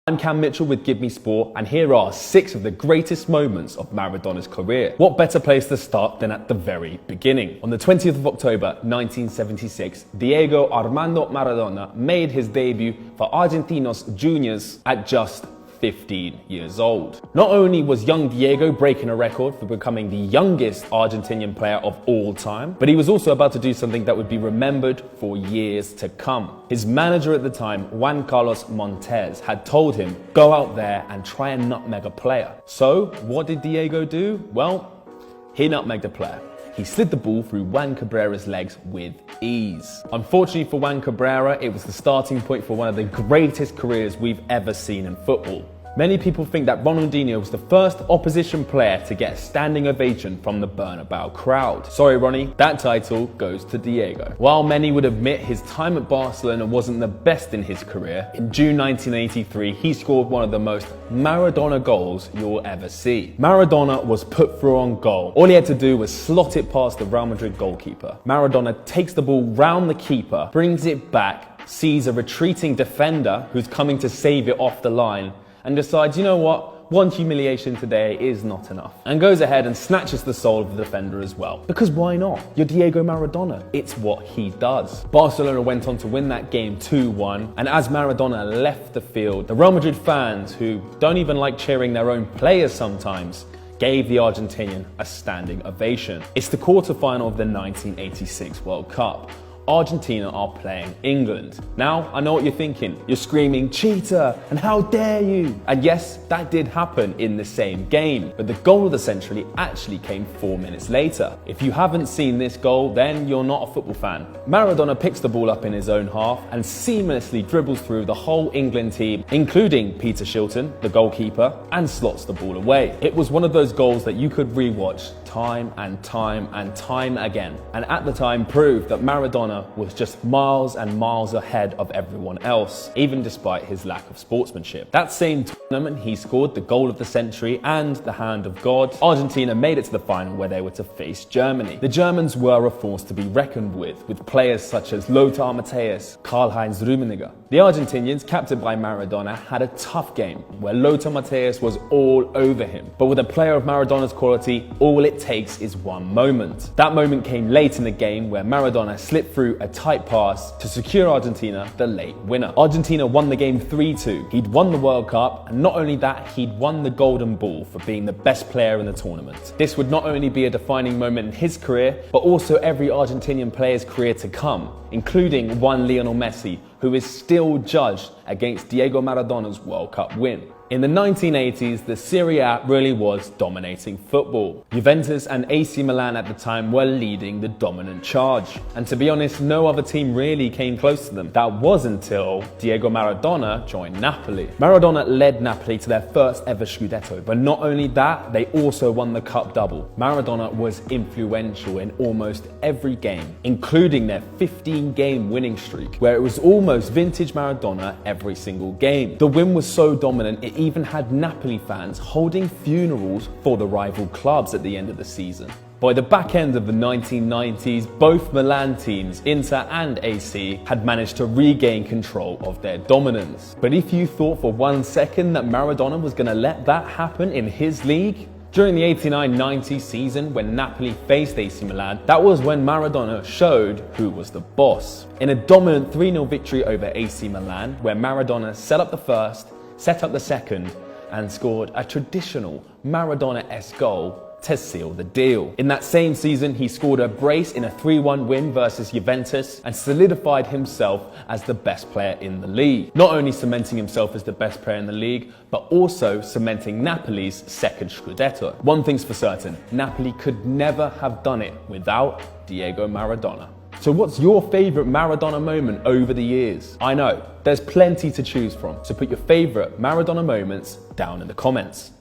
I'm Cam Mitchell with Give Me Sport, and here are 6 of the greatest moments of Maradona's career. What better place to start than at the very beginning? On the 20th of October 1976, Diego Armando Maradona made his debut for Argentinos Juniors at just 15 years old. Not only was young Diego breaking a record for becoming the youngest Argentinian player of all time, but he was also about to do something that would be remembered for years to come. His manager at the time, Juan Carlos Montes, had told him, go out there and try and nutmeg a player. So what did Diego do? Well, he nutmegged a player. He slid the ball through Juan Cabrera's legs with ease. Unfortunately for Juan Cabrera, it was the starting point for one of the greatest careers we've ever seen in football. Many people think that Ronaldinho was the first opposition player to get a standing ovation from the Bernabeu crowd. Sorry, Ronnie, that title goes to Diego. While many would admit his time at Barcelona wasn't the best in his career, in June 1983, he scored one of the most Maradona goals you'll ever see. Maradona was put through on goal. All he had to do was slot it past the Real Madrid goalkeeper. Maradona takes the ball round the keeper, brings it back, sees a retreating defender who's coming to save it off the line, and decides, you know what, one humiliation today is not enough, and goes ahead and snatches the soul of the defender as well. Because why not? You're Diego Maradona. It's what he does. Barcelona went on to win that game 2-1, and as Maradona left the field, the Real Madrid fans, who don't even like cheering their own players sometimes, gave the Argentinian a standing ovation. It's the quarterfinal of the 1986 World Cup. Argentina are playing England. Now, I know what you're thinking. You're screaming, cheater, and how dare you? And yes, that did happen in the same game, but the goal of the century actually came 4 minutes later. If you haven't seen this goal, then you're not a football fan. Maradona picks the ball up in his own half and seamlessly dribbles through the whole England team, including Peter Shilton, the goalkeeper, and slots the ball away. It was one of those goals that you could rewatch time and time and time again, and at the time proved that Maradona was just miles and miles ahead of everyone else, even despite his lack of sportsmanship. That same tournament, he scored the goal of the century and the hand of God. Argentina made it to the final where they were to face Germany. The Germans were a force to be reckoned with players such as Lothar Matthäus, Karl-Heinz Rummenigge. The Argentinians, captained by Maradona, had a tough game where Lothar Matthäus was all over him. But with a player of Maradona's quality, all it takes is one moment. That moment came late in the game where Maradona slipped through a tight pass to secure Argentina the late winner. Argentina won the game 3-2. He'd won the World Cup, and not only that, he'd won the Golden Ball for being the best player in the tournament. This would not only be a defining moment in his career, but also every Argentinian player's career to come, including one Lionel Messi, who is still judged against Diego Maradona's World Cup win. In the 1980s, the Serie A really was dominating football. Juventus and AC Milan at the time were leading the dominant charge. And to be honest, no other team really came close to them. That was until Diego Maradona joined Napoli. Maradona led Napoli to their first ever Scudetto, but not only that, they also won the Cup double. Maradona was influential in almost every game, including their 15-game winning streak, where it was almost vintage Maradona every single game. The win was so dominant, it even had Napoli fans holding funerals for the rival clubs at the end of the season. By the back end of the 1990s, both Milan teams, Inter and AC, had managed to regain control of their dominance. But if you thought for 1 second that Maradona was going to let that happen in his league, during the 89-90 season, when Napoli faced AC Milan, that was when Maradona showed who was the boss. In a dominant 3-0 victory over AC Milan, where Maradona set up the first, set up the second, and scored a traditional Maradona-esque goal to seal the deal. In that same season, he scored a brace in a 3-1 win versus Juventus and solidified himself as the best player in the league. Not only cementing himself as the best player in the league, but also cementing Napoli's second Scudetto. One thing's for certain, Napoli could never have done it without Diego Maradona. So what's your favourite Maradona moment over the years? I know, there's plenty to choose from, so put your favourite Maradona moments down in the comments.